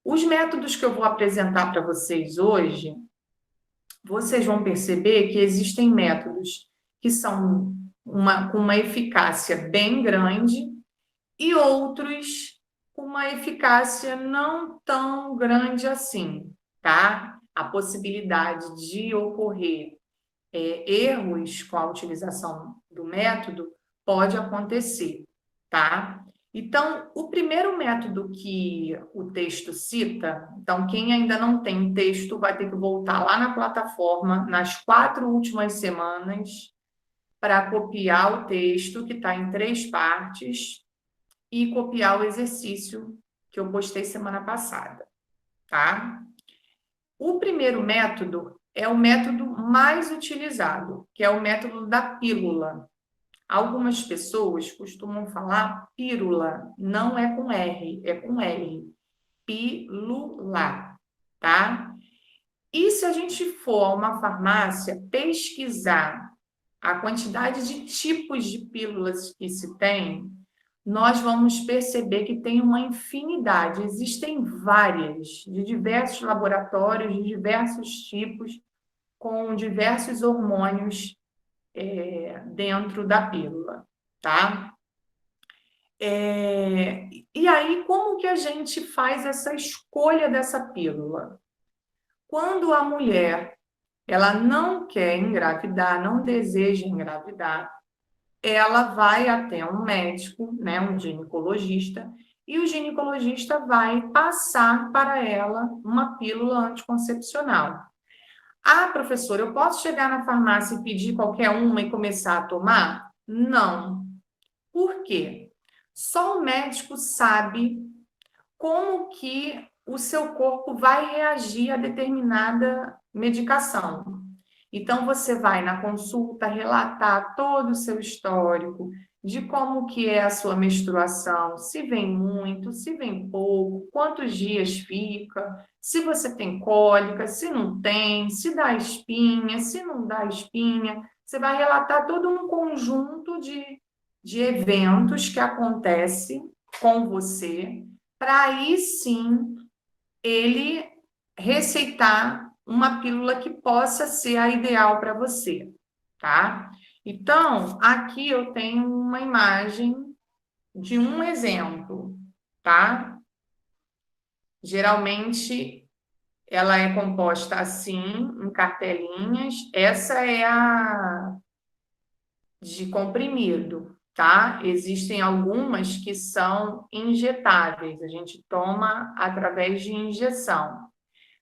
Os métodos que eu vou apresentar para vocês hoje, vocês vão perceber que existem métodos que são com uma eficácia bem grande e outros com uma eficácia não tão grande assim, tá? A possibilidade de ocorrer erros com a utilização do método pode acontecer, tá? Então, o primeiro método que o texto cita, então, quem ainda não tem texto vai ter que voltar lá na plataforma nas 4 últimas semanas para copiar o texto, que está em 3 partes, e copiar o exercício que eu postei semana passada, tá? O primeiro método é o método mais utilizado, que é o método da pílula. Algumas pessoas costumam falar pílula, não é com R, é com L. Pílula, tá? E se a gente for a uma farmácia pesquisar a quantidade de tipos de pílulas que se tem, nós vamos perceber que tem uma infinidade, existem várias, de diversos laboratórios, de diversos tipos, com diversos hormônios dentro da pílula, tá? E aí, como que a gente faz essa escolha dessa pílula? Quando a mulher, ela não quer engravidar, não deseja engravidar, ela vai até um médico, né, um ginecologista, e o ginecologista vai passar para ela uma pílula anticoncepcional. Ah, professora, eu posso chegar na farmácia e pedir qualquer uma e começar a tomar? Não. Por quê? Só o médico sabe como que o seu corpo vai reagir a determinada medicação. Então, você vai na consulta relatar todo o seu histórico de como que é a sua menstruação, se vem muito, se vem pouco, quantos dias fica, se você tem cólica, se não tem, se dá espinha, se não dá espinha. Você vai relatar todo um conjunto de eventos que acontecem com você, para aí sim ele receitar uma pílula que possa ser a ideal para você, tá? Então, aqui eu tenho uma imagem de um exemplo, tá? Geralmente ela é composta assim, em cartelinhas. Essa é a de comprimido, tá? Existem algumas que são injetáveis, a gente toma através de injeção,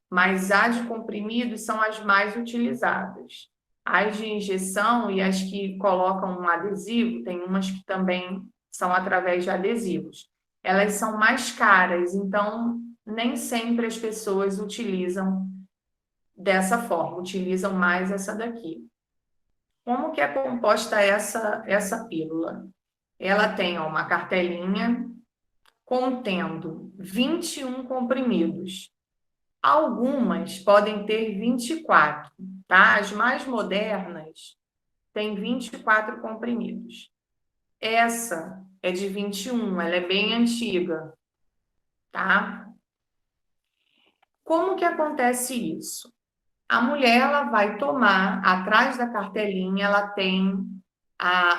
mas as de comprimido são as mais utilizadas. As de injeção e as que colocam um adesivo, tem umas que também são através de adesivos. Elas são mais caras, então nem sempre as pessoas utilizam dessa forma, utilizam mais essa daqui. Como que é composta essa pílula? Ela tem uma cartelinha contendo 21 comprimidos. Algumas podem ter 24, tá? As mais modernas têm 24 comprimidos. Essa é de 21, ela é bem antiga, tá? Como que acontece isso? A mulher, ela vai tomar, atrás da cartelinha, ela tem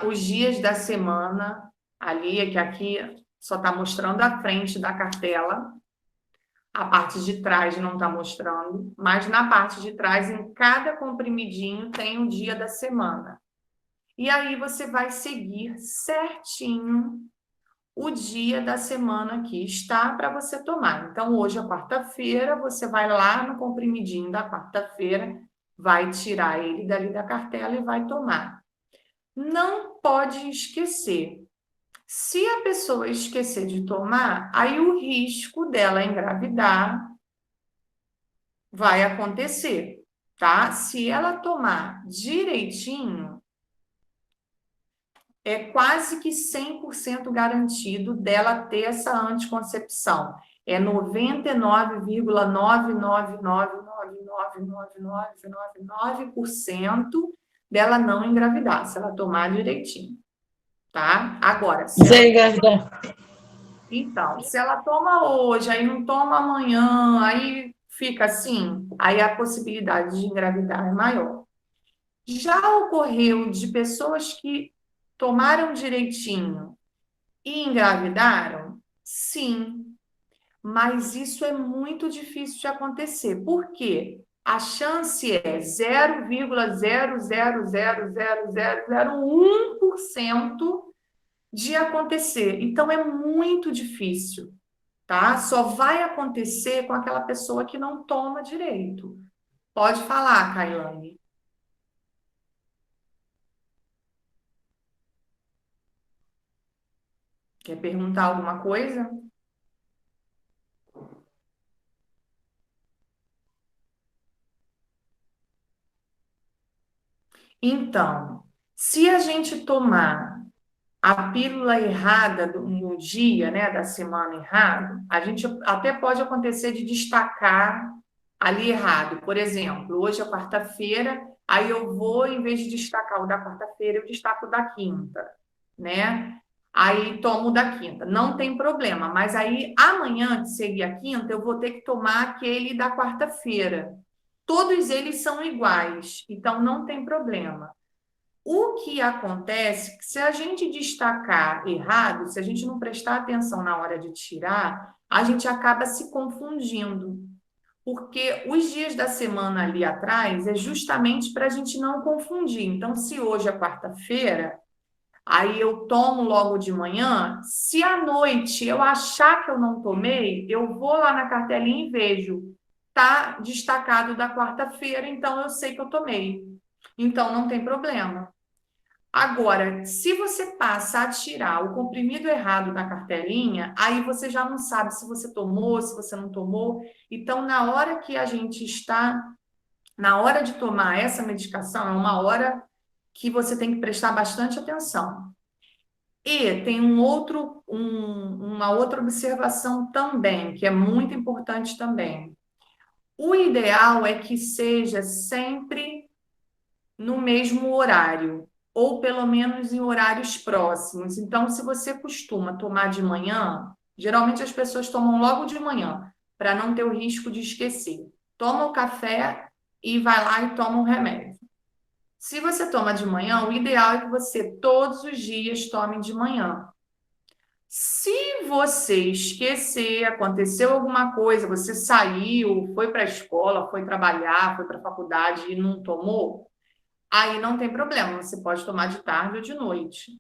os dias da semana, ali, é que aqui só está mostrando a frente da cartela, a parte de trás não está mostrando, mas na parte de trás, em cada comprimidinho, tem o dia da semana. E aí você vai seguir certinho o dia da semana que está para você tomar. Então, hoje é quarta-feira, você vai lá no comprimidinho da quarta-feira, vai tirar ele dali da cartela e vai tomar. Não pode esquecer. Se a pessoa esquecer de tomar, aí o risco dela engravidar vai acontecer, tá? Se ela tomar direitinho, é quase que 100% garantido dela ter essa anticoncepção. É 99,999999999% dela não engravidar, se ela tomar direitinho, tá? Agora, se ela... Sei, Gardão. Então, se ela toma hoje, aí não toma amanhã, aí fica assim, aí a possibilidade de engravidar é maior. Já ocorreu de pessoas que tomaram direitinho e engravidaram? Sim, mas isso é muito difícil de acontecer. Por quê? A chance é 0,0000001% de acontecer. Então é muito difícil, tá? Só vai acontecer com aquela pessoa que não toma direito. Pode falar, Kailane. Quer perguntar alguma coisa? Então, se a gente tomar a pílula errada no dia, né, da semana errado, a gente até pode acontecer de destacar ali errado. Por exemplo, hoje é quarta-feira, aí eu vou, em vez de destacar o da quarta-feira, eu destaco o da quinta, né? Aí tomo o da quinta. Não tem problema, mas aí amanhã, que seguir a quinta, eu vou ter que tomar aquele da quarta-feira. Todos eles são iguais, então não tem problema. O que acontece é que se a gente destacar errado, se a gente não prestar atenção na hora de tirar, a gente acaba se confundindo. Porque os dias da semana ali atrás é justamente para a gente não confundir. Então, se hoje é quarta-feira, aí eu tomo logo de manhã, se à noite eu achar que eu não tomei, eu vou lá na cartelinha e vejo, tá destacado da quarta-feira, então eu sei que eu tomei. Então, não tem problema. Agora, se você passa a tirar o comprimido errado da cartelinha, aí você já não sabe se você tomou, se você não tomou. Então, na hora que a gente está, na hora de tomar essa medicação, é uma hora que você tem que prestar bastante atenção. E tem uma outra observação também, que é muito importante também. O ideal é que seja sempre no mesmo horário, ou pelo menos em horários próximos. Então, se você costuma tomar de manhã, geralmente as pessoas tomam logo de manhã, para não ter o risco de esquecer. Toma o café e vai lá e toma o remédio. Se você toma de manhã, o ideal é que você todos os dias tome de manhã. Se você esquecer, aconteceu alguma coisa, você saiu, foi para a escola, foi trabalhar, foi para a faculdade e não tomou, aí não tem problema, você pode tomar de tarde ou de noite.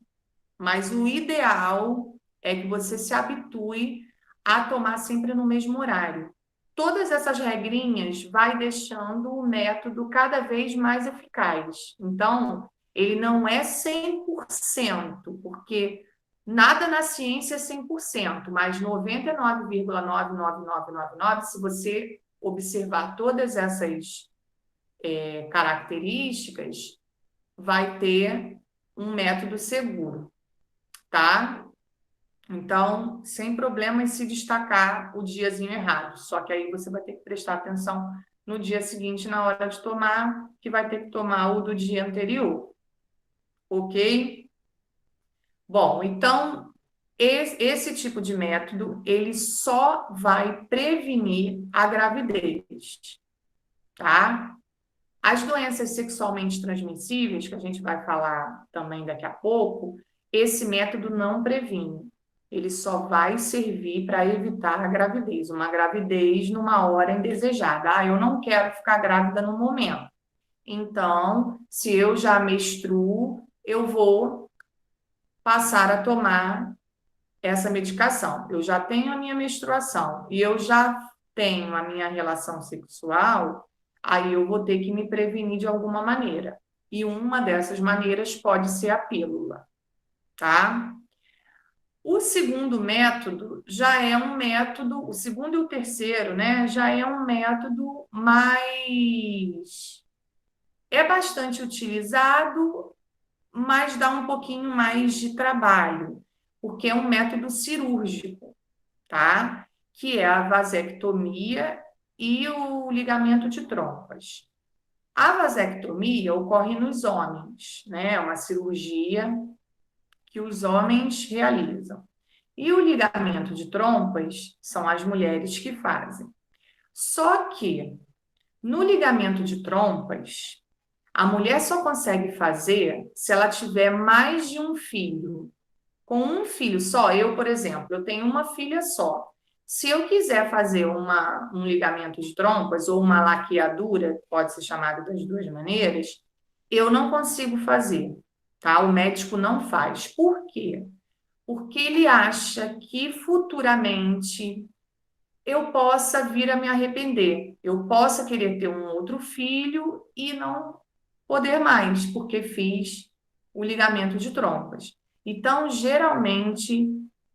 Mas o ideal é que você se habitue a tomar sempre no mesmo horário. Todas essas regrinhas vai deixando o método cada vez mais eficaz. Então, ele não é 100%, porque nada na ciência é 100%, mas 99,99999, se você observar todas essas características, vai ter um método seguro, tá? Então, sem problema em se destacar o diazinho errado. Só que aí você vai ter que prestar atenção no dia seguinte, na hora de tomar, que vai ter que tomar o do dia anterior, ok? Bom, então, esse tipo de método, ele só vai prevenir a gravidez, tá? As doenças sexualmente transmissíveis, que a gente vai falar também daqui a pouco, esse método não previne. Ele só vai servir para evitar a gravidez, uma gravidez numa hora indesejada. Ah, eu não quero ficar grávida no momento. Então, se eu já menstruo, eu vou passar a tomar essa medicação. Eu já tenho a minha menstruação e eu já tenho a minha relação sexual, aí eu vou ter que me prevenir de alguma maneira. E uma dessas maneiras pode ser a pílula, tá? O segundo método já é um método, o segundo e o terceiro, né, já é um método mais é bastante utilizado, mas dá um pouquinho mais de trabalho, porque é um método cirúrgico, tá? Que é a vasectomia e o ligamento de trompas. A vasectomia ocorre nos homens, né? É uma cirurgia que os homens realizam. E o ligamento de trompas são as mulheres que fazem. Só que no ligamento de trompas, a mulher só consegue fazer se ela tiver mais de um filho. Com um filho só, eu, por exemplo, eu tenho uma filha só. Se eu quiser fazer um ligamento de trompas ou uma laqueadura, pode ser chamado das duas maneiras, eu não consigo fazer, tá? O médico não faz. Por quê? Porque ele acha que futuramente eu possa vir a me arrepender, eu possa querer ter um outro filho e não poder mais, porque fiz o ligamento de trompas. Então, geralmente,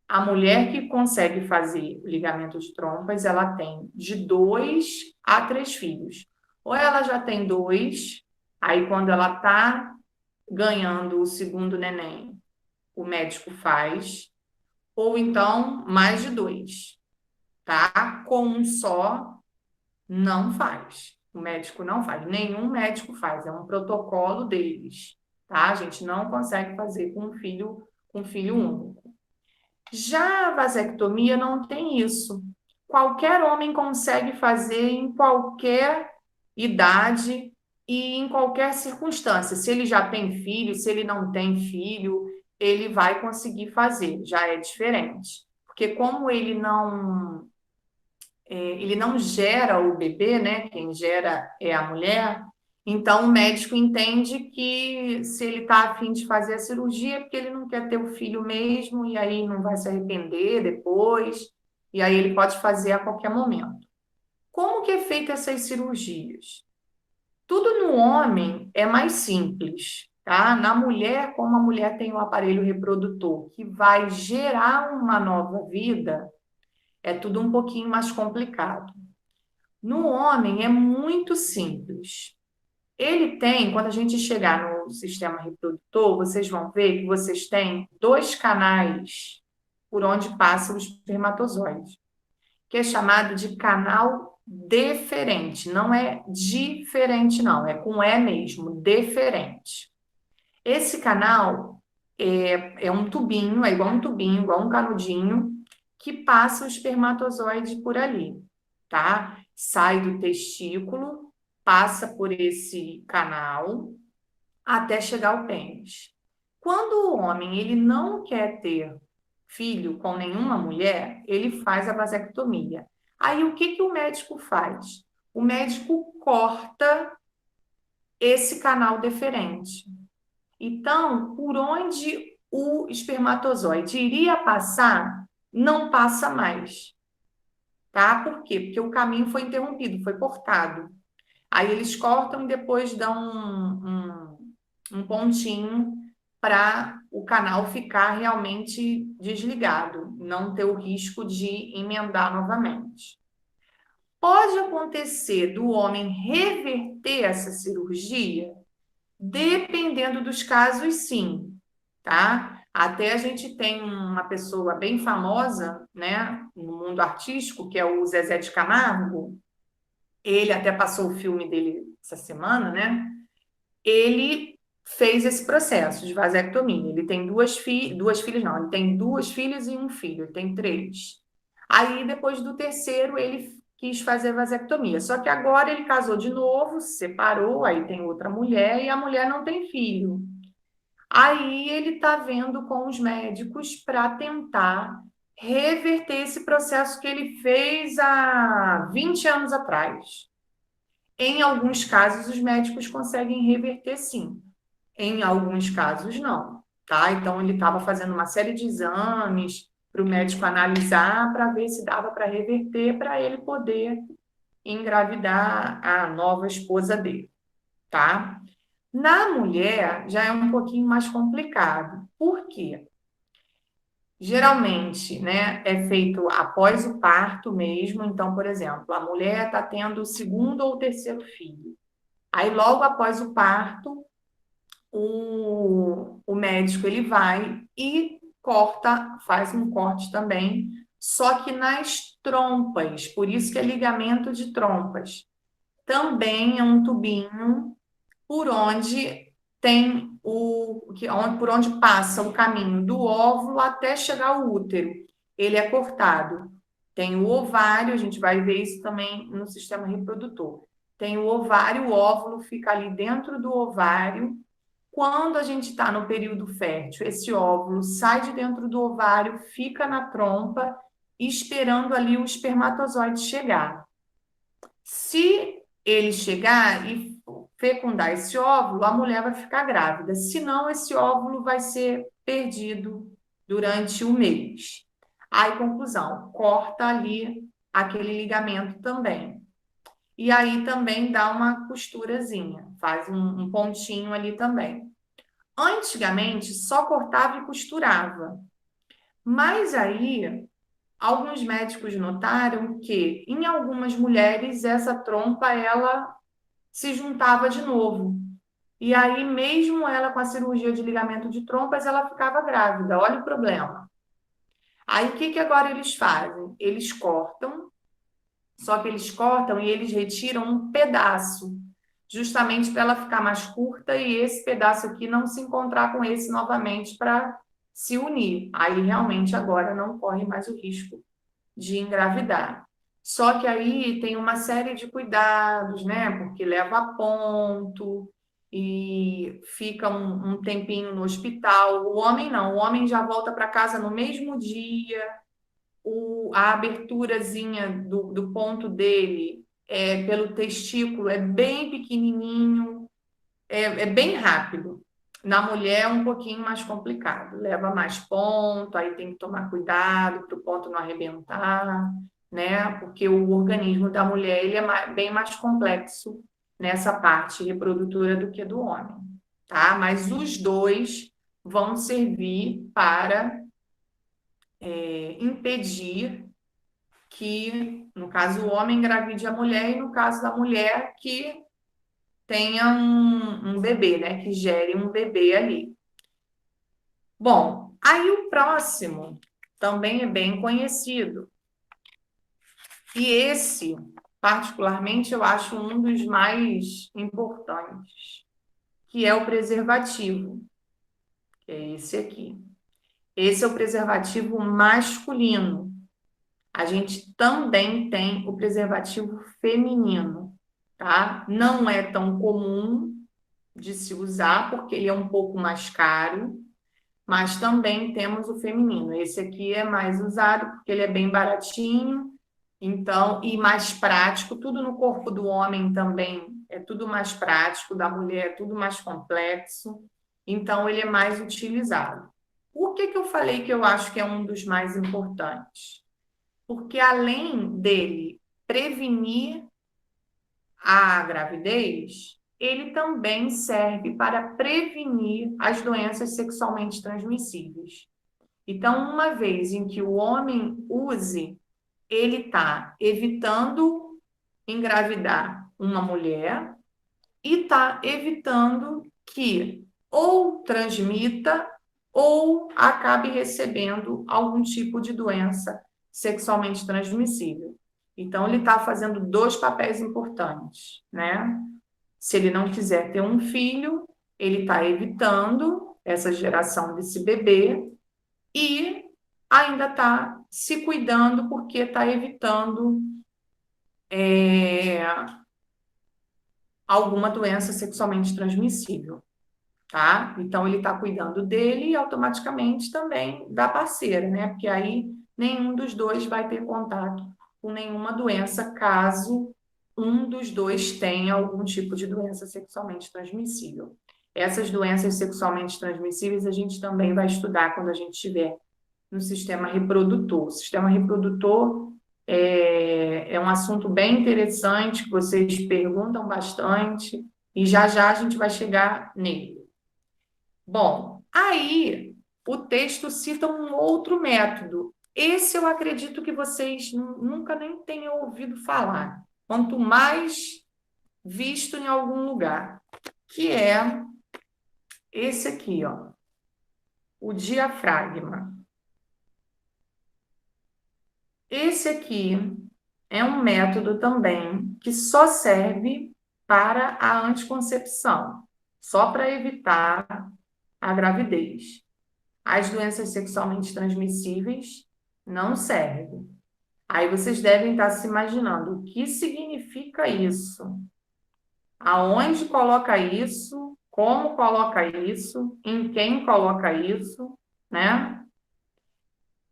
a mulher que consegue fazer o ligamento de trompas, ela tem de 2 a 3 filhos. Ou ela já tem dois, aí quando ela está ganhando o segundo neném, o médico faz, ou então mais de 2, tá? Com um só, não faz. O médico não faz. Nenhum médico faz. É um protocolo deles, tá? A gente não consegue fazer com um filho único. Já a vasectomia não tem isso. Qualquer homem consegue fazer em qualquer idade e em qualquer circunstância. Se ele já tem filho, se ele não tem filho, ele vai conseguir fazer. Já é diferente. Porque como ele não gera o bebê, né? Quem gera é a mulher. Então, o médico entende que se ele está a fim de fazer a cirurgia, é porque ele não quer ter o filho mesmo, e aí não vai se arrepender depois, e aí ele pode fazer a qualquer momento. Como que é feita essas cirurgias? Tudo no homem é mais simples, tá? Na mulher, como a mulher tem o aparelho reprodutor, que vai gerar uma nova vida, é tudo um pouquinho mais complicado. No homem é muito simples. Ele tem, quando a gente chegar no sistema reprodutor, vocês vão ver que vocês têm 2 canais por onde passa o espermatozoide, que é chamado de canal deferente. Não é diferente, não, é com E mesmo, deferente. Esse canal é um tubinho, é igual um tubinho, igual um canudinho, que passa o espermatozoide por ali, tá? Sai do testículo, passa por esse canal até chegar ao pênis. Quando o homem ele não quer ter filho com nenhuma mulher, ele faz a vasectomia. Aí o que o médico faz? O médico corta esse canal deferente. Então, por onde o espermatozoide iria passar, não passa mais, tá? Por quê? Porque o caminho foi interrompido, foi cortado. Aí eles cortam e depois dão um pontinho para o canal ficar realmente desligado, não ter o risco de emendar novamente. Pode acontecer do homem reverter essa cirurgia? Dependendo dos casos, sim, tá? Até a gente tem uma pessoa bem famosa, né, no mundo artístico, que é o Zezé de Camargo. Ele até passou o filme dele essa semana, né? Ele fez esse processo de vasectomia. Ele tem duas filhas, não, ele tem 2 filhas e um filho, ele tem 3. Aí, depois do terceiro, ele quis fazer vasectomia. Só que agora ele casou de novo, se separou, aí tem outra mulher e a mulher não tem filho. Aí ele está vendo com os médicos para tentar reverter esse processo que ele fez há 20 anos atrás. Em alguns casos, os médicos conseguem reverter, sim. Em alguns casos, não, tá? Então, ele estava fazendo uma série de exames para o médico analisar para ver se dava para reverter, para ele poder engravidar a nova esposa dele, tá? Na mulher, já é um pouquinho mais complicado. Por quê? Geralmente, né, é feito após o parto mesmo. Então, por exemplo, a mulher está tendo o segundo ou terceiro filho. Aí, logo após o parto, o médico ele vai e corta, faz um corte também, só que nas trompas, por isso que é ligamento de trompas. Também é um tubinho por onde por onde passa o caminho do óvulo até chegar ao útero. ele é cortado. Tem o ovário, a gente vai ver isso também no sistema reprodutor. Tem o ovário, o óvulo fica ali dentro do ovário. Quando a gente está no período fértil, esse óvulo sai de dentro do ovário, fica na trompa, esperando ali o espermatozoide chegar. Se ele chegar e fecundar esse óvulo, a mulher vai ficar grávida. Senão, esse óvulo vai ser perdido durante o mês. Aí, conclusão, corta ali aquele ligamento também. E aí também dá uma costurazinha, faz um pontinho ali também. Antigamente, só cortava e costurava. Mas aí, alguns médicos notaram que em algumas mulheres essa trompa ela se juntava de novo. E aí, mesmo ela com a cirurgia de ligamento de trompas, ela ficava grávida. Olha o problema. Aí, o que que agora eles fazem? Eles cortam, só que eles cortam e eles retiram um pedaço, justamente para ela ficar mais curta e esse pedaço aqui não se encontrar com esse novamente para se unir. Aí, realmente, agora não corre mais o risco de engravidar. Só que aí tem uma série de cuidados, né? Porque leva a ponto e fica um tempinho no hospital. O homem não, o homem já volta para casa no mesmo dia. A aberturazinha do ponto dele pelo testículo é bem pequenininho, é bem rápido. Na mulher é um pouquinho mais complicado, leva mais ponto, aí tem que tomar cuidado para o ponto não arrebentar, né? Porque o organismo da mulher ele é bem mais complexo nessa parte reprodutora do que do homem, tá? Mas os dois vão servir para impedir que, no caso, o homem engravide a mulher e no caso da mulher que tenha um bebê, né? Que gere um bebê ali. Bom, aí o próximo também é bem conhecido. E esse, particularmente, eu acho um dos mais importantes, que é o preservativo, que é esse aqui. Esse é o preservativo masculino. A gente também tem o preservativo feminino, tá? Não é tão comum de se usar, porque ele é um pouco mais caro, mas também temos o feminino. Esse aqui é mais usado porque ele é bem baratinho, então, e mais prático. Tudo no corpo do homem também é tudo mais prático, da mulher é tudo mais complexo, então ele é mais utilizado. Por que que eu falei que eu acho que é um dos mais importantes? Porque além dele prevenir a gravidez, ele também serve para prevenir as doenças sexualmente transmissíveis. Então, uma vez em que o homem use, ele está evitando engravidar uma mulher e está evitando que ou transmita ou acabe recebendo algum tipo de doença sexualmente transmissível. Então, ele está fazendo dois papéis importantes, né? Se ele não quiser ter um filho, ele está evitando essa geração desse bebê e ainda está se cuidando porque está evitando é, alguma doença sexualmente transmissível, tá? Então ele está cuidando dele e automaticamente também da parceira, né? Porque aí nenhum dos dois vai ter contato com nenhuma doença caso um dos dois tenha algum tipo de doença sexualmente transmissível. Essas doenças sexualmente transmissíveis a gente também vai estudar quando a gente estiver no sistema reprodutor. O sistema reprodutor é um assunto bem interessante, que vocês perguntam bastante, e já já a gente vai chegar nele. Bom, aí o texto cita um outro método. Esse eu acredito que vocês nunca nem tenham ouvido falar, quanto mais visto em algum lugar, que é esse aqui, ó, o diafragma. Esse aqui é um método também que só serve para a anticoncepção, só para evitar a gravidez. As doenças sexualmente transmissíveis, não serve. Aí vocês devem estar se imaginando o que significa isso, aonde coloca isso, como coloca isso, em quem coloca isso, né?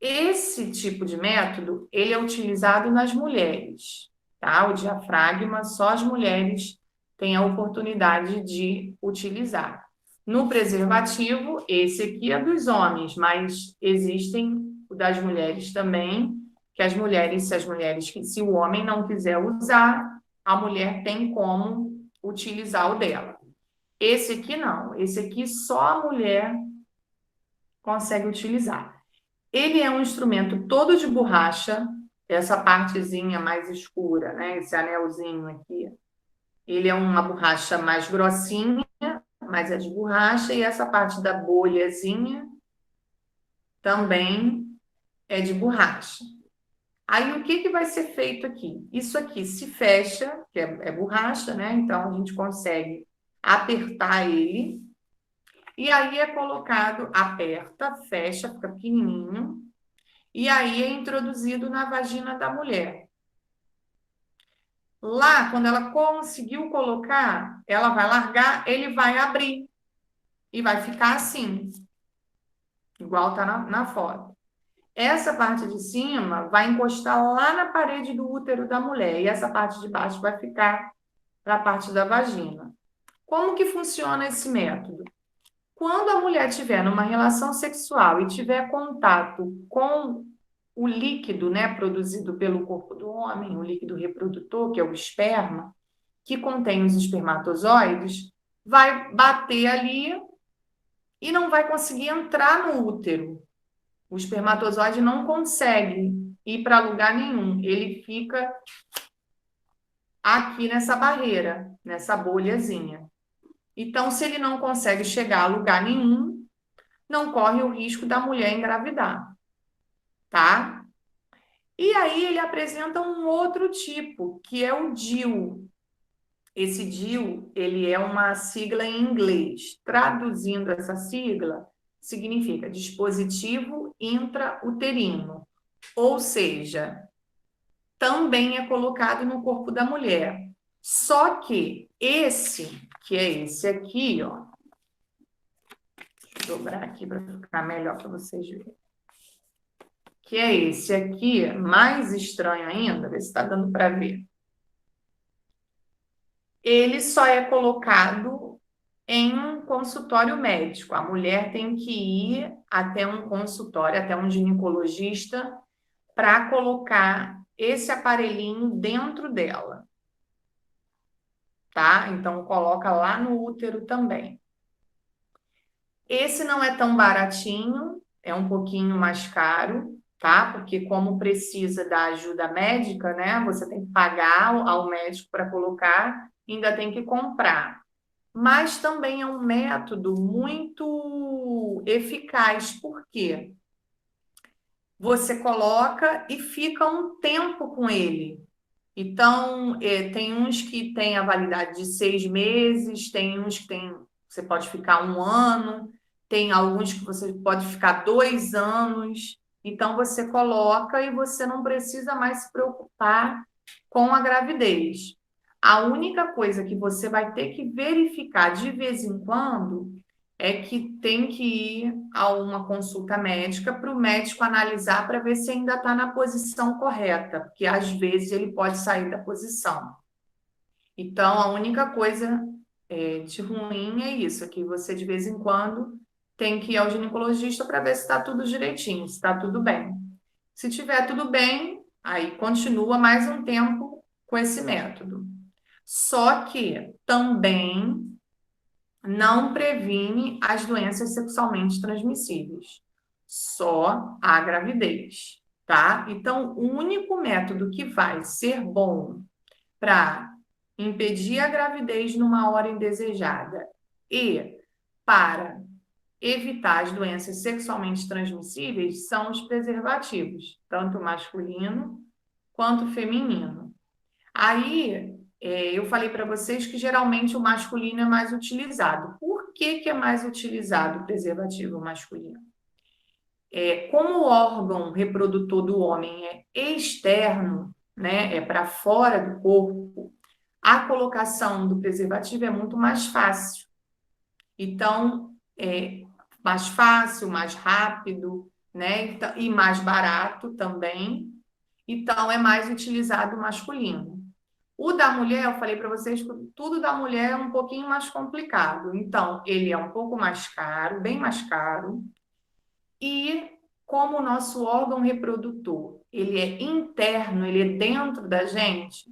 Esse tipo de método, ele é utilizado nas mulheres, tá? O diafragma, só as mulheres têm a oportunidade de utilizar. No preservativo, esse aqui é dos homens, mas existem o das mulheres também, que as mulheres, se o homem não quiser usar, a mulher tem como utilizar o dela. Esse aqui não, esse aqui só a mulher consegue utilizar. Ele é um instrumento todo de borracha, essa partezinha mais escura, né? Esse anelzinho aqui. Ele é uma borracha mais grossinha, mas é de borracha, e essa parte da bolhazinha também é de borracha. Aí o que que vai ser feito aqui? Isso aqui se fecha, que é borracha, né? Então a gente consegue apertar ele, e aí é colocado, aperta, fecha, fica pequenininho. E aí é introduzido na vagina da mulher. Lá, quando ela conseguiu colocar, ela vai largar, ele vai abrir e vai ficar assim, igual tá na foto. Essa parte de cima vai encostar lá na parede do útero da mulher e essa parte de baixo vai ficar na parte da vagina. Como que funciona esse método? Quando a mulher tiver numa relação sexual e tiver contato com o líquido, né, produzido pelo corpo do homem, o líquido reprodutor, que é o esperma, que contém os espermatozoides, vai bater ali e não vai conseguir entrar no útero. O espermatozoide não consegue ir para lugar nenhum, ele fica aqui nessa barreira, nessa bolhazinha. Então, se ele não consegue chegar a lugar nenhum, não corre o risco da mulher engravidar, tá? E aí ele apresenta um outro tipo, que é o DIU. Esse DIU, ele é uma sigla em inglês. Traduzindo essa sigla, significa dispositivo intrauterino. Ou seja, também é colocado no corpo da mulher. Só que esse, que é esse aqui, ó. Vou dobrar aqui para ficar melhor para vocês verem. Que é esse aqui, mais estranho ainda, ver se está dando para ver. Ele só é colocado em um consultório médico. A mulher tem que ir até um consultório, até um ginecologista, para colocar esse aparelhinho dentro dela, tá? Então, coloca lá no útero também. Esse não é tão baratinho, é um pouquinho mais caro, tá? Porque como precisa da ajuda médica, né? Você tem que pagar ao médico para colocar, ainda tem que comprar. Mas também é um método muito eficaz, porque você coloca e fica um tempo com ele. Então, tem uns que têm a validade de 6 meses, tem uns que você pode ficar um ano, tem alguns que você pode ficar 2 anos. Então, você coloca e você não precisa mais se preocupar com a gravidez. A única coisa que você vai ter que verificar de vez em quando é que tem que ir a uma consulta médica para o médico analisar para ver se ainda está na posição correta, porque às vezes ele pode sair da posição. Então, a única coisa de ruim é isso, é que você de vez em quando tem que ir ao ginecologista para ver se está tudo direitinho, se está tudo bem. Se tiver tudo bem, aí continua mais um tempo com esse método. Só que também não previne as doenças sexualmente transmissíveis, só a gravidez, tá? Então, o único método que vai ser bom para impedir a gravidez numa hora indesejada e para evitar as doenças sexualmente transmissíveis são os preservativos, tanto masculino quanto feminino. Aí, eu falei para vocês que geralmente o masculino é mais utilizado. Por que que é mais utilizado o preservativo masculino? como o órgão reprodutor do homem é externo, né, é para fora do corpo, a colocação do preservativo é muito mais fácil. Então, é mais fácil, mais rápido, né, e mais barato também. Então, é mais utilizado o masculino. O da mulher, eu falei para vocês que tudo da mulher é um pouquinho mais complicado. Então, ele é um pouco mais caro, bem mais caro. E como o nosso órgão reprodutor, ele é interno, ele é dentro da gente,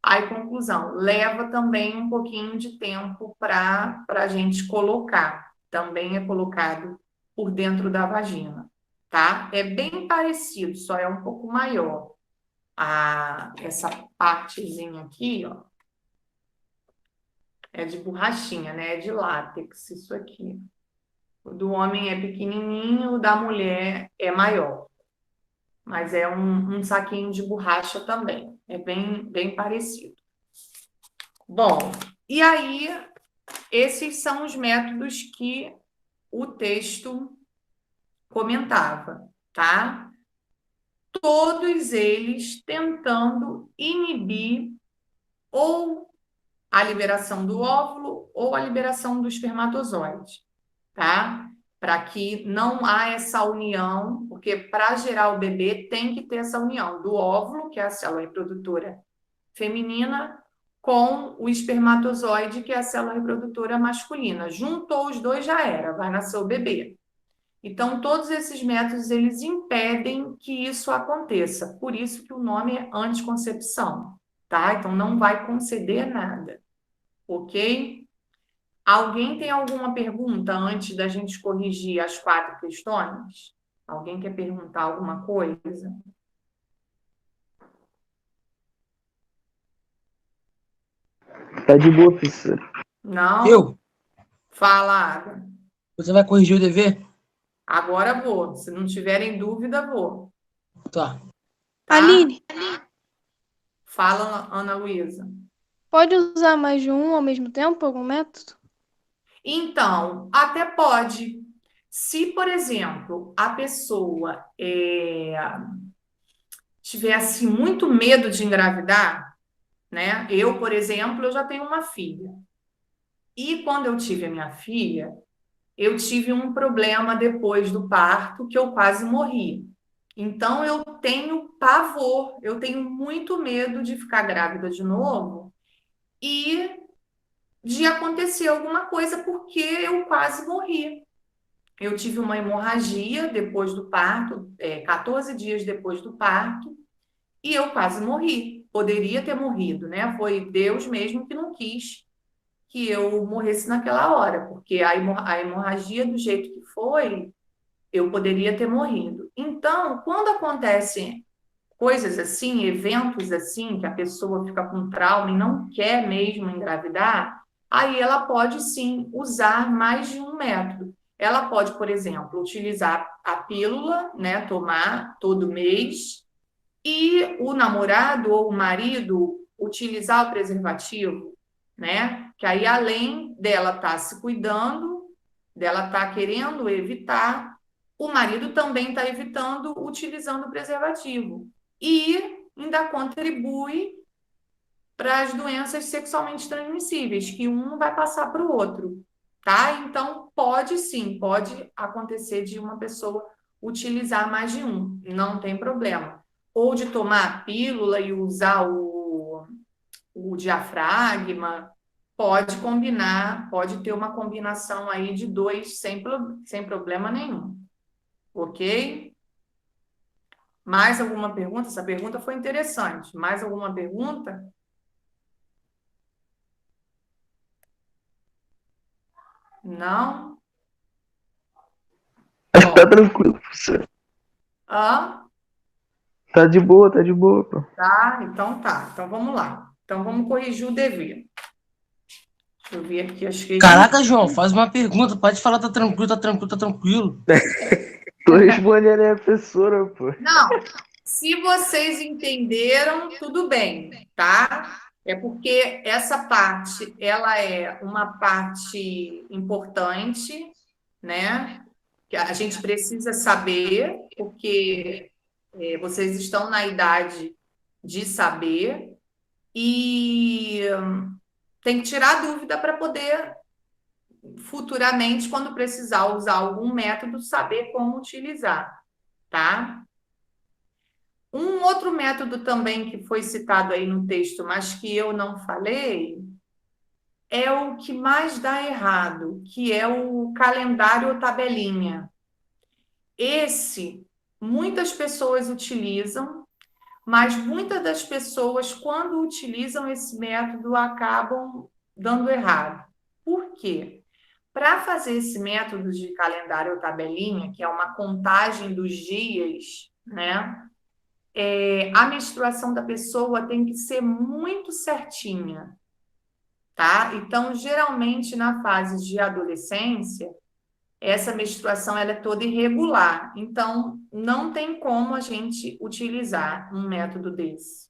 aí, conclusão, leva também um pouquinho de tempo para a gente colocar. Também é colocado por dentro da vagina, tá? É bem parecido, só é um pouco maior. Essa partezinha aqui, ó, é de borrachinha, né? É de látex, isso aqui. O do homem é pequenininho, o da mulher é maior. Mas é um saquinho de borracha também. É bem parecido. Bom, e aí, esses são os métodos que o texto comentava, tá? Todos eles tentando inibir ou a liberação do óvulo ou a liberação do espermatozoide, tá? Para que não há essa união, porque para gerar o bebê tem que ter essa união do óvulo, que é a célula reprodutora feminina, com o espermatozoide, que é a célula reprodutora masculina. Juntou os dois, já era, vai nascer o bebê. Então, todos esses métodos, eles impedem que isso aconteça. Por isso que o nome é anticoncepção, tá? Então, não vai conceder nada, ok? Alguém tem alguma pergunta antes da gente corrigir as 4 questões? Alguém quer perguntar alguma coisa? Tá de boa, professor. Não? Eu? Fala, Ada. Você vai corrigir o dever? Agora vou. Se não tiverem dúvida, vou. Tá. Tá? Aline, Fala, Ana Luísa. pode usar mais de um ao mesmo tempo, algum método? Então, até pode. Se, por exemplo, a pessoa tivesse muito medo de engravidar, né? Eu, por exemplo, eu já tenho uma filha. E quando eu tive a minha filha, eu tive um problema depois do parto que eu quase morri. Então, eu tenho pavor, eu tenho muito medo de ficar grávida de novo e de acontecer alguma coisa porque eu quase morri. Eu tive uma hemorragia depois do parto, 14 dias depois do parto, e eu quase morri. Poderia ter morrido, né? Foi Deus mesmo que não quis que eu morresse naquela hora, porque a hemorragia, do jeito que foi, eu poderia ter morrido. Então, quando acontecem coisas assim, eventos assim, que a pessoa fica com trauma e não quer mesmo engravidar, aí ela pode sim usar mais de um método. Ela pode, por exemplo, utilizar a pílula, né, tomar todo mês, e o namorado ou o marido utilizar o preservativo, né? Que aí, além dela estar se cuidando, dela estar querendo evitar, o marido também está evitando utilizando o preservativo. E ainda contribui para as doenças sexualmente transmissíveis, que um vai passar para o outro, tá? Então, pode sim, pode acontecer de uma pessoa utilizar mais de um, não tem problema. Ou de tomar a pílula e usar o diafragma, pode combinar, pode ter uma combinação aí de dois sem problema nenhum, ok? Mais alguma pergunta? Essa pergunta foi interessante. Mais alguma pergunta? Não? Acho que Bom, tá tranquilo, professor. ah, Tá de boa, pô. tá, então tá. Então vamos lá. Então vamos corrigir o dever. Deixa eu ver aqui as questões. Caraca, João, faz uma pergunta. Pode falar, tá tranquilo, tá tranquilo, tá tranquilo. Tô respondendo aí a professora, pô. Não, se vocês entenderam, tudo bem, tá? É porque essa parte, ela é uma parte importante, né? que a gente precisa saber, porque vocês estão na idade de saber e tem que tirar dúvida para poder futuramente, quando precisar usar algum método, saber como utilizar, tá? Um outro método também que foi citado aí no texto, mas que eu não falei, é o que mais dá errado, que é o calendário ou tabelinha. Esse, muitas pessoas utilizam, mas muitas das pessoas, quando utilizam esse método, acabam dando errado. Por quê? Para fazer esse método de calendário ou tabelinha, que é uma contagem dos dias, né? A menstruação da pessoa tem que ser muito certinha, tá? Então, geralmente, na fase de adolescência, essa menstruação ela é toda irregular. Então, não tem como a gente utilizar um método desse,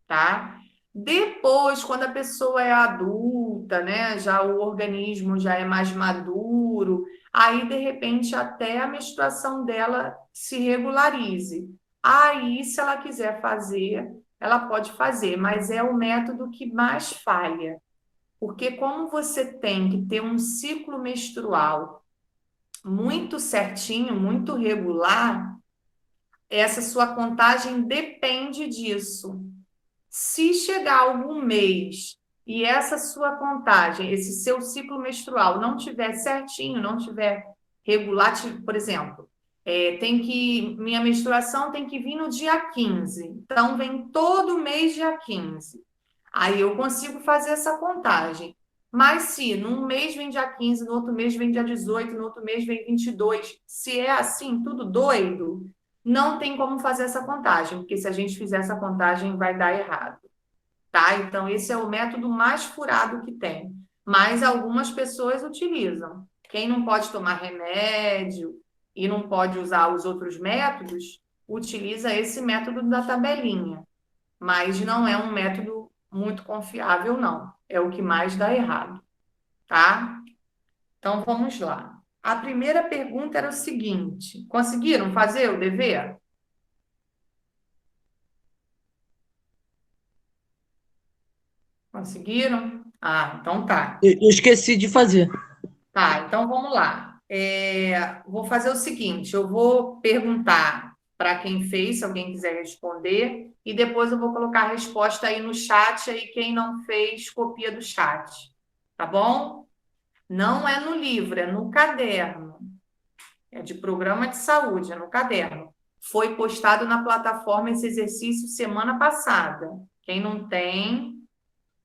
tá? Depois, quando a pessoa é adulta, né, já o organismo já é mais maduro, aí de repente até a menstruação dela se regularize. Aí, se ela quiser fazer, ela pode fazer, mas é o método que mais falha, porque como você tem que ter um ciclo menstrual muito certinho, muito regular, essa sua contagem depende disso. Se chegar algum mês e essa sua contagem, esse seu ciclo menstrual não tiver certinho, não tiver regular, por exemplo, minha menstruação tem que vir no dia 15, então vem todo mês dia 15. Aí eu consigo fazer essa contagem. Mas se num mês vem dia 15, no outro mês vem dia 18, no outro mês vem 22, se é assim, tudo doido, não tem como fazer essa contagem, porque se a gente fizer essa contagem vai dar errado, tá? Então esse é o método mais furado que tem, mas algumas pessoas utilizam. Quem não pode tomar remédio e não pode usar os outros métodos, utiliza esse método da tabelinha, mas não é um método muito confiável, não. É o que mais dá errado, tá? Então vamos lá. A primeira pergunta era o seguinte: conseguiram fazer o dever? Conseguiram? Ah, então tá. Eu esqueci de fazer. Tá, então vamos lá. Vou fazer o seguinte: eu vou perguntar para quem fez, se alguém quiser responder, e depois eu vou colocar a resposta aí no chat, aí quem não fez, copia do chat. Tá bom? Não é no livro, é no caderno. É de programa de saúde, é no caderno. Foi postado na plataforma esse exercício semana passada. Quem não tem,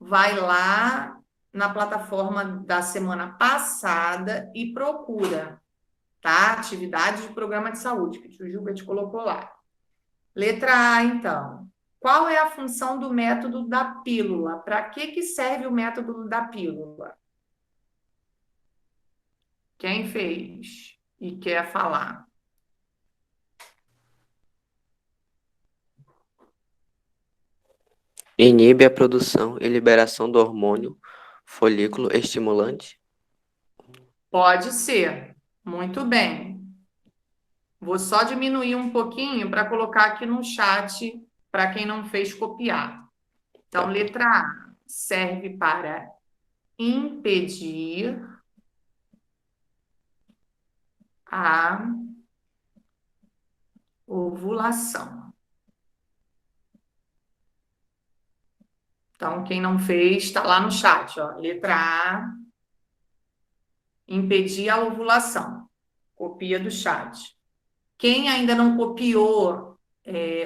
vai lá na plataforma da semana passada e procura, tá? Atividade de programa de saúde, que o tio Gilbert colocou lá. Letra A, então. Qual é a função do método da pílula? Para que serve o método da pílula? Quem fez e quer falar? Inibe a produção e liberação do hormônio folículo estimulante. Pode ser. Muito bem. Vou só diminuir um pouquinho para colocar aqui no chat para quem não fez copiar. Então, letra A serve para impedir a ovulação. Então, quem não fez, está lá no chat, ó. Letra A, impedir a ovulação. Copia do chat. Quem ainda não copiou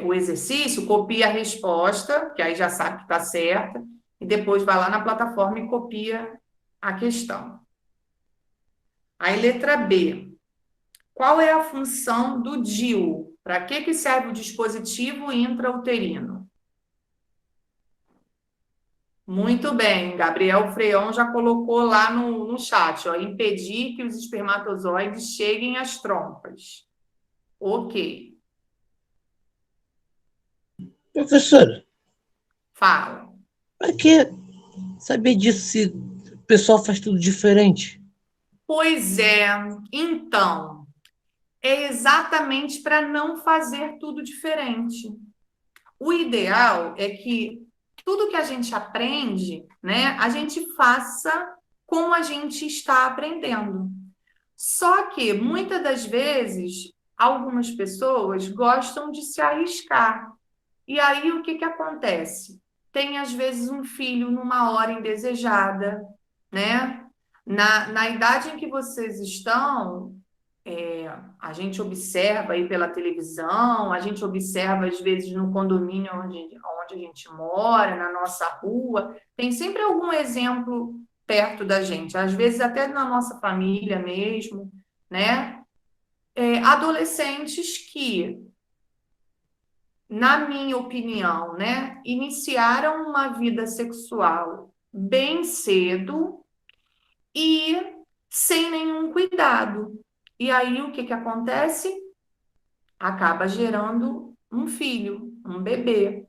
o exercício, copia a resposta, que aí já sabe que está certa, e depois vai lá na plataforma e copia a questão. Aí, letra B. Qual é a função do DIU? Para que serve o dispositivo intrauterino? Muito bem, Gabriel Freon já colocou lá no chat, ó, impedir que os espermatozoides cheguem às trompas. Ok, Professora, fala. pra que saber disso se o pessoal faz tudo diferente? Pois é, então, é exatamente para não fazer tudo diferente. O ideal é que tudo que a gente aprende, né, a gente faça como a gente está aprendendo. Só que muitas das vezes algumas pessoas gostam de se arriscar. E aí o que que acontece? Tem às vezes um filho numa hora indesejada, né? Na idade em que vocês estão, a gente observa aí pela televisão, a gente observa às vezes no condomínio onde a gente mora, na nossa rua, tem sempre algum exemplo perto da gente, às vezes até na nossa família mesmo, né? Adolescentes que, na minha opinião, né, iniciaram uma vida sexual bem cedo e sem nenhum cuidado. E aí o que que acontece? Acaba gerando um filho, um bebê,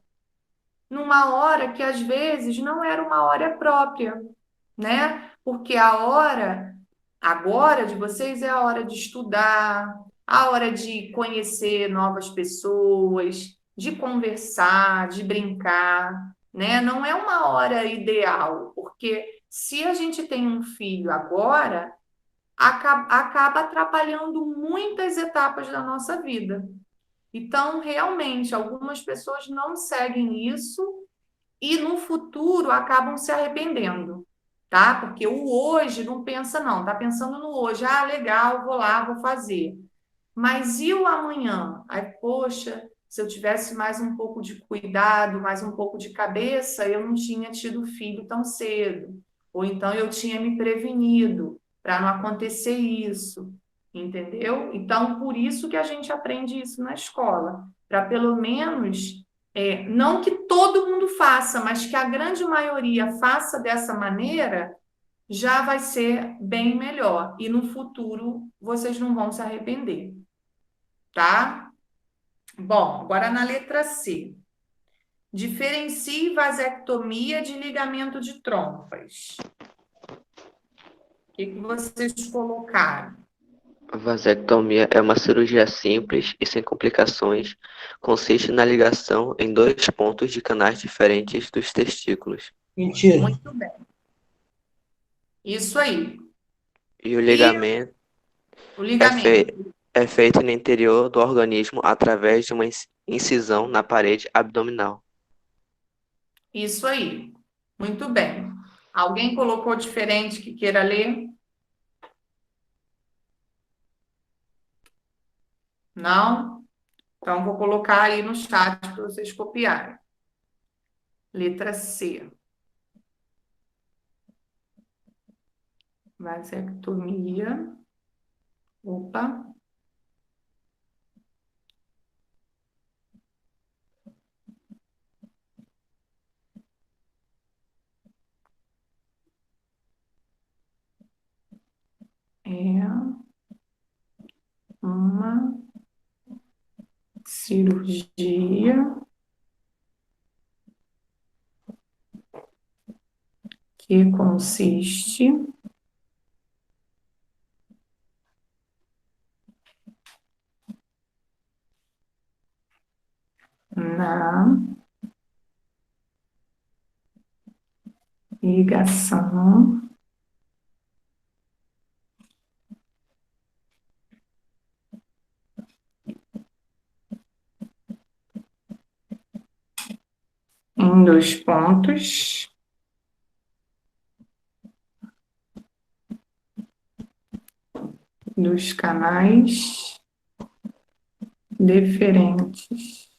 numa hora que às vezes não era uma hora própria, né? Porque a hora agora de vocês é a hora de estudar, a hora de conhecer novas pessoas, de conversar, de brincar, né? Não é uma hora ideal, porque se a gente tem um filho agora, acaba atrapalhando muitas etapas da nossa vida. Então, realmente, algumas pessoas não seguem isso e no futuro acabam se arrependendo, tá? Porque o hoje não pensa, não, tá pensando no hoje, ah, legal, vou lá, vou fazer. Mas e o amanhã? Aí, poxa, se eu tivesse mais um pouco de cuidado, mais um pouco de cabeça, eu não tinha tido filho tão cedo. Ou então eu tinha me prevenido para não acontecer isso, entendeu? Então, por isso que a gente aprende isso na escola, para pelo menos, não que todo mundo faça, mas que a grande maioria faça dessa maneira, já vai ser bem melhor. E no futuro vocês não vão se arrepender, tá? Bom, agora na letra C. Diferencie vasectomia de ligamento de trompas. O que que vocês colocaram? A vasectomia é uma cirurgia simples e sem complicações. Consiste na ligação em dois pontos de canais diferentes dos testículos. Mentira. Muito bem. Isso aí. E o E ligamento o é, fei- ligamento? é feito no interior do organismo através de uma incisão na parede abdominal. Isso aí. Muito bem. Alguém colocou diferente que queira ler? Não? Então, vou colocar aí no chat para vocês copiarem. Letra C. Vasectomia. Opa. É uma cirurgia que consiste na ligação em dois pontos dos canais deferentes.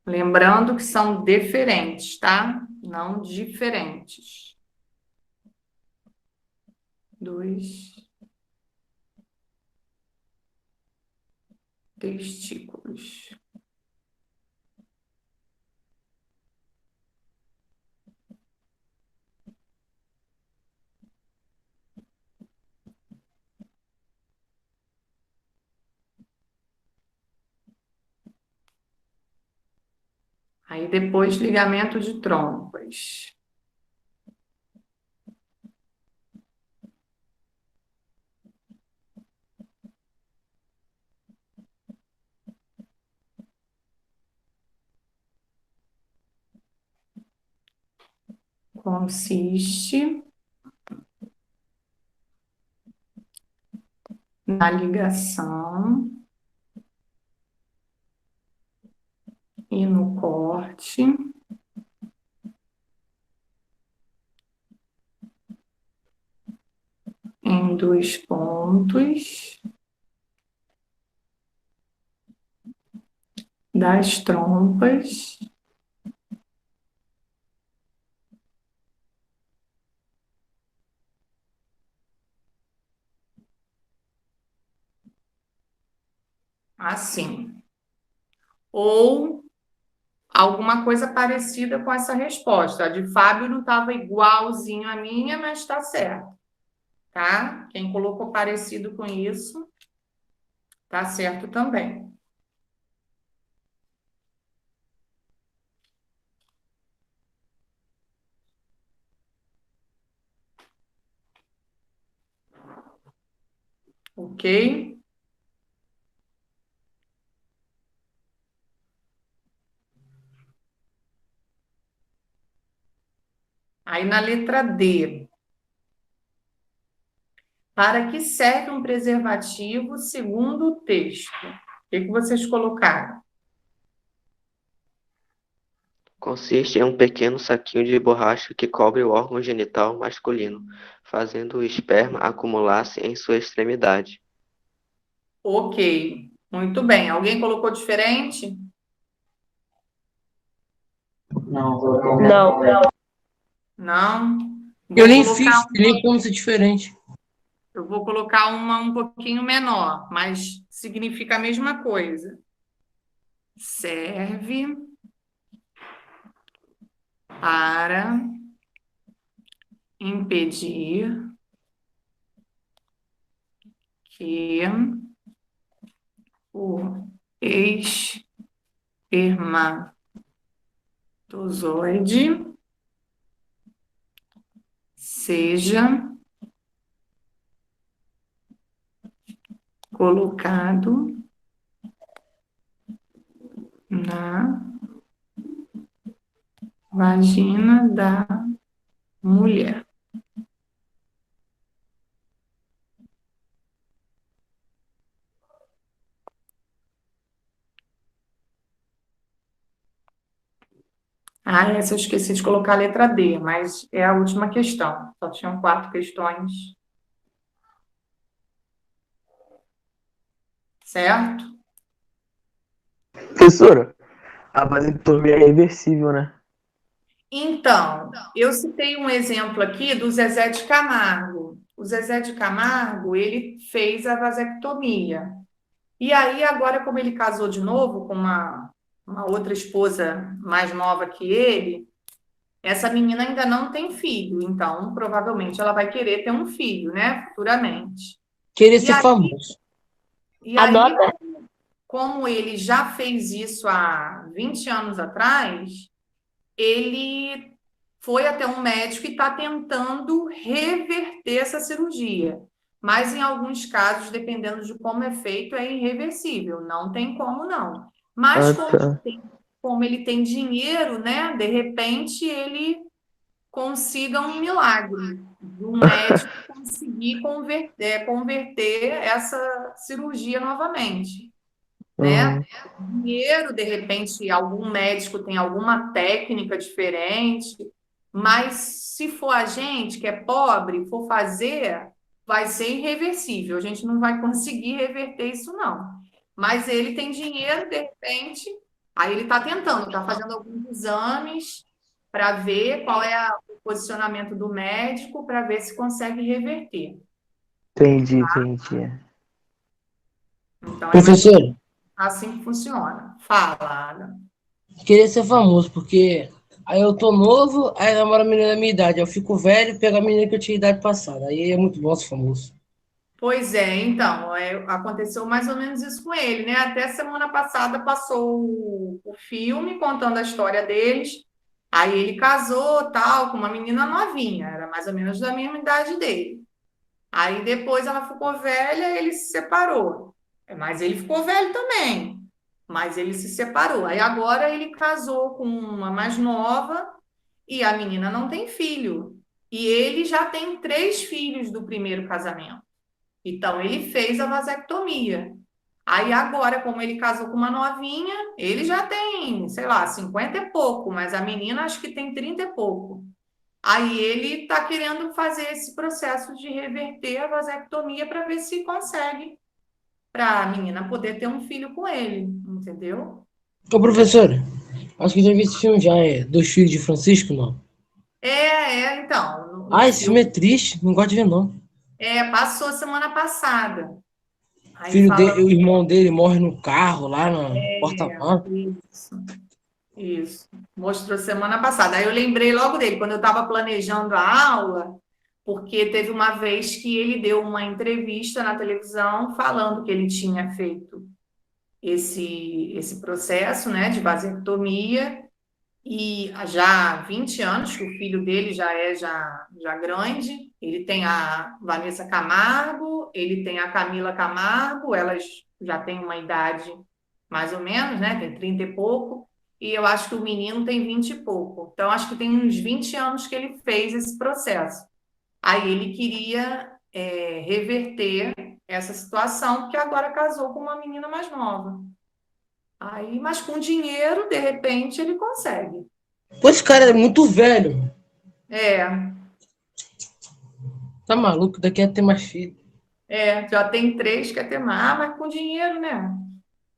Lembrando que são deferentes, tá? Não diferentes. Dos testículos. Aí depois ligamento de trompas. consiste na ligação e no corte em dois pontos das trompas assim. Ou alguma coisa parecida com essa resposta. A de Fábio não estava igualzinho à minha, mas está certo, tá? Quem colocou parecido com isso, tá certo também. Ok? Aí na letra D. Para que serve um preservativo segundo o texto? O que vocês colocaram? Consiste em um pequeno saquinho de borracha que cobre o órgão genital masculino, fazendo o esperma acumular-se em sua extremidade. Ok, muito bem. Alguém colocou diferente? Não. Não? Eu Vou nem colocar fiz, nem como ser diferente. Eu vou colocar uma um pouquinho menor, mas significa a mesma coisa. Serve para impedir que o espermatozoide seja colocado na vagina da mulher. Ah, essa eu esqueci de colocar a letra D, mas é a última questão. Só tinham 4 questões. Certo? Professora, a vasectomia é reversível, né? Então, eu citei um exemplo aqui do Zezé de Camargo. O Zezé de Camargo, ele fez a vasectomia. E aí, agora, como ele casou de novo com uma outra esposa mais nova que ele, essa menina ainda não tem filho. Então, provavelmente, ela vai querer ter um filho, né? Futuramente. Querer E ser aí, famoso. como ele já fez isso há 20 anos atrás, ele foi até um médico e está tentando reverter essa cirurgia. Mas em alguns casos, dependendo de como é feito, é irreversível, não tem como não. Mas Ah, tá. como ele tem dinheiro, né? De repente ele consiga um milagre de um médico conseguir converter essa cirurgia novamente, né? Uhum. Dinheiro, de repente, algum médico tem alguma técnica diferente, mas se for a gente que é pobre, for fazer, vai ser irreversível. A gente não vai conseguir reverter isso, não. Mas ele tem dinheiro, de repente, aí ele está tentando, está fazendo alguns exames para ver qual é o posicionamento do médico, para ver se consegue reverter. Entendi, entendi. Então, é mais ou Professor, menos assim que funciona. Fala, Adam. querer ser famoso, porque aí eu tô novo, aí namoro a menina da minha idade. Eu fico velho e pego a menina que eu tinha idade passada. Aí é muito bom ser famoso. Pois é, então, aconteceu mais ou menos isso com ele, né? Até semana passada passou o filme contando a história deles. Aí ele casou, tal, com uma menina novinha, era mais ou menos da mesma idade dele. Aí depois ela ficou velha, e ele se separou. Mas ele ficou velho também, mas ele se separou. Aí agora ele casou com uma mais nova e a menina não tem filho. E ele já tem 3 filhos do primeiro casamento. Então, ele fez a vasectomia. Aí agora, como ele casou com uma novinha, ele já tem, sei lá, 50 e pouco, mas a menina acho que tem 30 e pouco. Aí ele está querendo fazer esse processo de reverter a vasectomia para ver se consegue, para a menina poder ter um filho com ele, entendeu? Ô, professor, acho que já vi esse filme já, Dois Filhos de Francisco, não? Então, no Ah, esse filme é filme, triste, não gosto de ver, não. passou semana passada. O Aí filho dele, fala, o irmão dele morre no carro, lá no porta-malas. isso. Isso, mostrou semana passada. Aí eu lembrei logo dele, quando eu estava planejando a aula, porque teve uma vez que ele deu uma entrevista na televisão falando que ele tinha feito esse processo, né, de vasectomia, e já há 20 anos, que o filho dele já grande, ele tem a Vanessa Camargo, ele tem a Camila Camargo, elas já têm uma idade mais ou menos, né, tem 30 e pouco, e eu acho que o menino tem 20 e pouco. Então, acho que tem uns 20 anos que ele fez esse processo. Aí ele queria reverter essa situação, porque agora casou com uma menina mais nova. Aí, mas com dinheiro, de repente, ele consegue. Pô, esse cara é muito velho. É, Tá maluco, daqui a ter mais filho. já tem 3, quer ter mais. Ah, mas com dinheiro, né?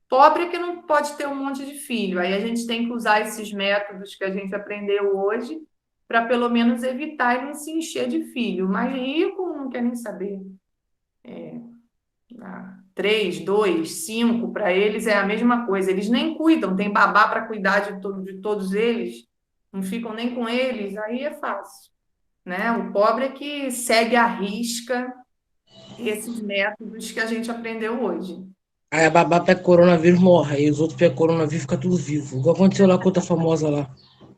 Pobre é que não pode ter um monte de filho. Aí a gente tem que usar esses métodos que a gente aprendeu hoje para pelo menos evitar ele não se encher de filho. Mas rico não quer nem saber. 3, 2, 5, para eles é a mesma coisa. Eles nem cuidam, tem babá para cuidar de todos eles, não ficam nem com eles, aí é fácil, né? O pobre é que segue à risca esses métodos que a gente aprendeu hoje. Aí a babá pega coronavírus, morre. Aí os outros pegam coronavírus, fica tudo vivo. Igual aconteceu lá com outra famosa lá.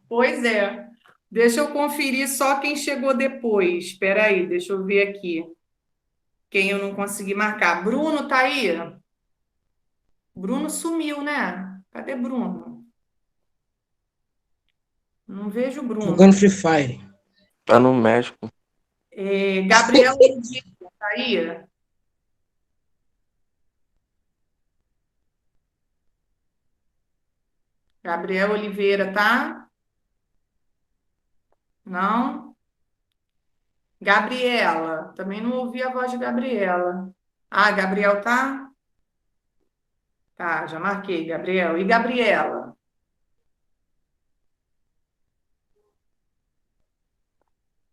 Pois é. Deixa eu conferir só quem chegou depois. Espera aí, deixa eu ver aqui. Quem eu não consegui marcar. Bruno tá aí? Bruno sumiu, né? Cadê Bruno? Não vejo Jogando Bruno. Free Fire. Tá no México. Gabriel Oliveira, tá aí? Gabriel Oliveira, tá? Não? Gabriela, também não ouvi a voz de Gabriela. Ah, Gabriel tá? Tá, já marquei, Gabriel. E Gabriela?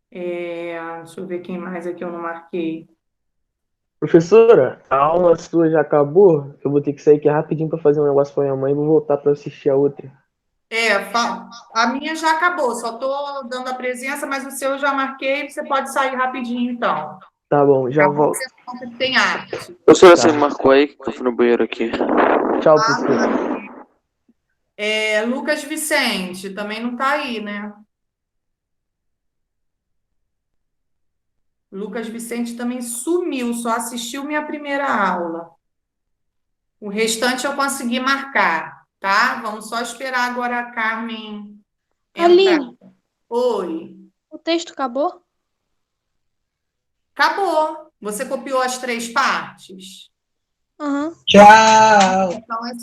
Deixa eu ver quem mais aqui eu não marquei. Professora, a aula sua já acabou? Eu vou ter que sair aqui rapidinho pra fazer um negócio com a minha mãe e vou voltar pra assistir a outra. A minha já acabou, só estou dando a presença, mas o seu eu já marquei, você pode sair rapidinho, então. Tá bom, já Acabou volto. que você conta que tem arte. Professora, Tá. você me marcou aí que eu fui no banheiro aqui. Tchau, professor. Lucas Vicente, também não está aí, né? Lucas Vicente também sumiu, só assistiu minha primeira aula. O restante eu consegui marcar, tá? Vamos só esperar agora a Carmen entrar. Aline, Oi. o texto acabou? Acabou. Você copiou as 3 partes? Aham. Tchau! Então é